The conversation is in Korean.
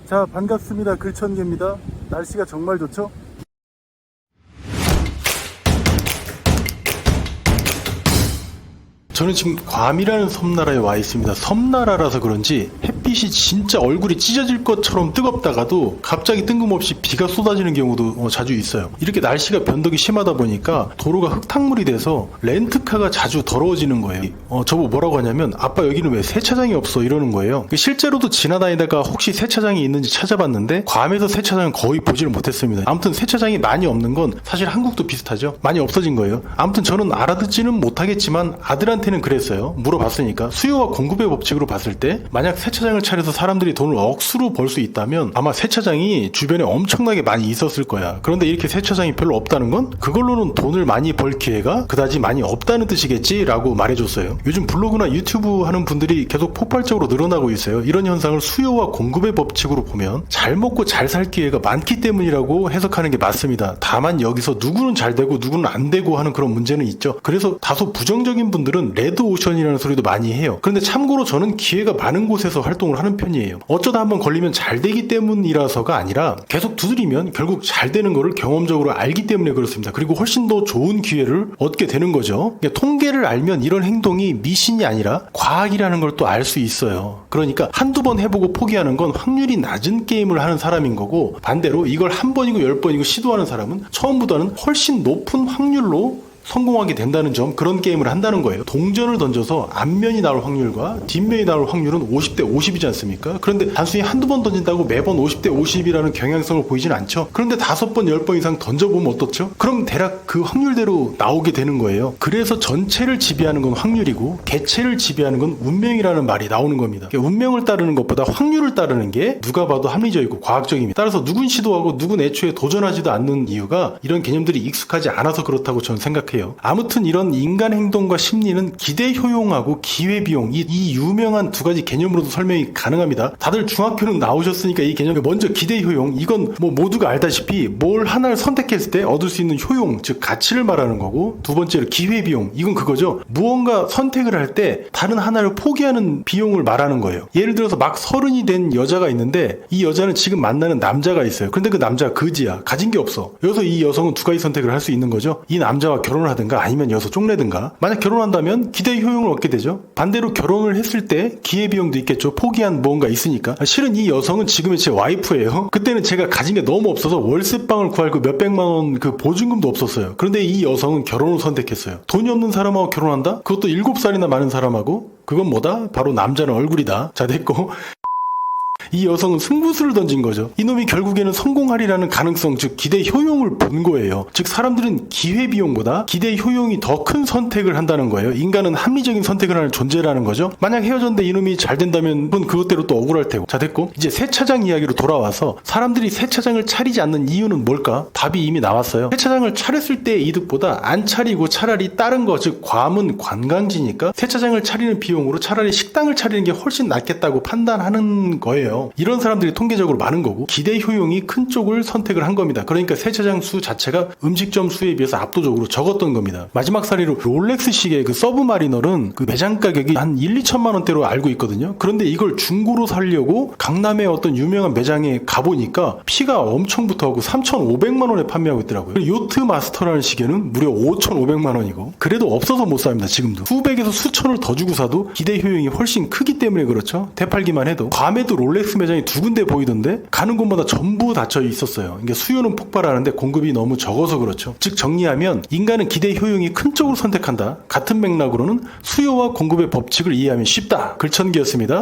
자, 반갑습니다. 글천개입니다. 날씨가 정말 좋죠? 저는 지금 괌이라는 섬나라에 와 있습니다. 섬나라라서 그런지 햇빛이 진짜 얼굴이 찢어질 것처럼 뜨겁다가도 갑자기 뜬금없이 비가 쏟아지는 경우도 자주 있어요. 이렇게 날씨가 변덕이 심하다 보니까 도로가 흙탕물이 돼서 렌트카가 자주 더러워지는 거예요. 저보고 뭐라고 하냐면 아빠 여기는 왜 세차장이 없어 이러는 거예요. 실제로도 지나다니다가 혹시 세차장이 있는지 찾아봤는데 괌에서 세차장은 거의 보지를 못했습니다. 아무튼 세차장이 많이 없는 건 사실 한국도 비슷하죠. 많이 없어진 거예요. 아무튼 저는 알아듣지는 못하겠지만 아들한테는 그랬어요. 물어봤으니까 수요와 공급의 법칙으로 봤을 때 만약 세차장을 차려서 사람들이 돈을 억수로 벌 수 있다면 아마 세차장이 주변에 엄청나게 많이 있었을 거야. 그런데 이렇게 세차장이 별로 없다는 건 그걸로는 돈을 많이 벌 기회가 그다지 많이 없다는 뜻이겠지 라고 말해줬어요. 요즘 블로그나 유튜브 하는 분들이 계속 폭발적으로 늘어나고 있어요. 이런 현상을 수요와 공급의 법칙으로 보면 잘 먹고 잘 살 기회가 많기 때문이라고 해석하는 게 맞습니다. 다만 여기서 누구는 잘 되고 누구는 안 되고 하는 그런 문제는 있죠. 그래서 다소 부정적인 분들은 레드오션이라는 소리도 많이 해요. 그런데 참고로 저는 기회가 많은 곳에서 활동을 하는 편이에요. 어쩌다 한번 걸리면 잘 되기 때문이라서가 아니라 계속 두드리면 결국 잘 되는 거를 경험적으로 알기 때문에 그렇습니다. 그리고 훨씬 더 좋은 기회를 얻게 되는 거죠. 그러니까 통계를 알면 이런 행동이 미신이 아니라 과학이라는 걸 또 알 수 있어요. 그러니까 한두 번 해보고 포기하는 건 확률이 낮은 게임을 하는 사람인 거고, 반대로 이걸 한 번이고 10번이고 시도하는 사람은 처음보다는 훨씬 높은 확률로 성공하게 된다는 점, 그런 게임을 한다는 거예요. 동전을 던져서 앞면이 나올 확률과 뒷면이 나올 확률은 50대 50이지 않습니까? 그런데 단순히 한두 번 던진다고 매번 50대 50이라는 경향성을 보이진 않죠. 그런데 5번, 10번 이상 던져보면 어떻죠? 그럼 대략 그 확률대로 나오게 되는 거예요. 그래서 전체를 지배하는 건 확률이고 개체를 지배하는 건 운명이라는 말이 나오는 겁니다. 운명을 따르는 것보다 확률을 따르는 게 누가 봐도 합리적이고 과학적입니다. 따라서 누군 시도하고 누군 애초에 도전하지도 않는 이유가 이런 개념들이 익숙하지 않아서 그렇다고 저는 생각해요. 아무튼 이런 인간 행동과 심리는 기대 효용하고 기회비용, 이 유명한 두 가지 개념으로도 설명이 가능합니다. 다들 중학교는 나오셨으니까 이 개념, 먼저 기대 효용, 이건 뭐 모두가 알다시피 뭘 하나를 선택했을 때 얻을 수 있는 효용, 즉 가치를 말하는 거고, 두 번째로 기회비용, 이건 그거죠. 무언가 선택을 할 때 다른 하나를 포기하는 비용을 말하는 거예요. 예를 들어서 막 30이 된 여자가 있는데 이 여자는 지금 만나는 남자가 있어요. 근데 그 남자가 거지야. 가진 게 없어. 여기서 이 여성은 두 가지 선택을 할 수 있는 거죠. 이 남자와 결혼을 하든가 아니면 여기서 쪽내든가. 만약 결혼한다면 기대 효용을 얻게 되죠. 반대로 결혼을 했을 때 기회비용도 있겠죠. 포기한 무언가 있으니까. 실은 이 여성은 지금의 제 와이프예요. 그때는 제가 가진 게 너무 없어서 월세방을 구할 그 몇백만 원 그 보증금도 없었어요. 그런데 이 여성은 결혼을 선택했어요. 돈이 없는 사람하고 결혼한다? 그것도 7살이나 많은 사람하고? 그건 뭐다? 바로 남자는 얼굴이다. 자, 됐고. 이 여성은 승부수를 던진 거죠. 이놈이 결국에는 성공하리라는 가능성, 즉 기대 효용을 본 거예요. 즉 사람들은 기회비용보다 기대 효용이 더 큰 선택을 한다는 거예요. 인간은 합리적인 선택을 하는 존재라는 거죠. 만약 헤어졌는데 이놈이 잘 된다면 그것대로 또 억울할 테고. 자, 됐고. 이제 세차장 이야기로 돌아와서 사람들이 세차장을 차리지 않는 이유는 뭘까? 답이 이미 나왔어요. 세차장을 차렸을 때의 이득보다 안 차리고 차라리 다른 거, 즉 괌은 관광지니까 세차장을 차리는 비용으로 차라리 식당을 차리는 게 훨씬 낫겠다고 판단하는 거예요. 이런 사람들이 통계적으로 많은 거고, 기대 효용이 큰 쪽을 선택을 한 겁니다. 그러니까 세차장 수 자체가 음식점 수에 비해서 압도적으로 적었던 겁니다. 마지막 사례로 롤렉스식의 그 서브마리널은 그 매장 가격이 한 1, 2천만 원대로 알고 있거든요. 그런데 이걸 중고로 사려고 강남의 어떤 유명한 매장에 가보니까 피가 엄청 붙어가고 3,500만 원에 판매하고 있더라고요. 요트 마스터라는 시계는 무려 5,500만 원이고, 그래도 없어서 못 삽니다. 지금도 수백에서 수천을 더 주고 사도 기대 효용이 훨씬 크기 때문에 그렇죠. 되팔기만 해도. 괌에도 롤렉스 매장이 2군데 보이던데 가는 곳마다 전부 닫혀 있었어요. 이게 수요는 폭발하는데 공급이 너무 적어서 그렇죠. 즉 정리하면 인간은 기대 효용이 큰 쪽으로 선택한다. 같은 맥락으로는 수요와 공급의 법칙을 이해하면 쉽다. 글천기였습니다.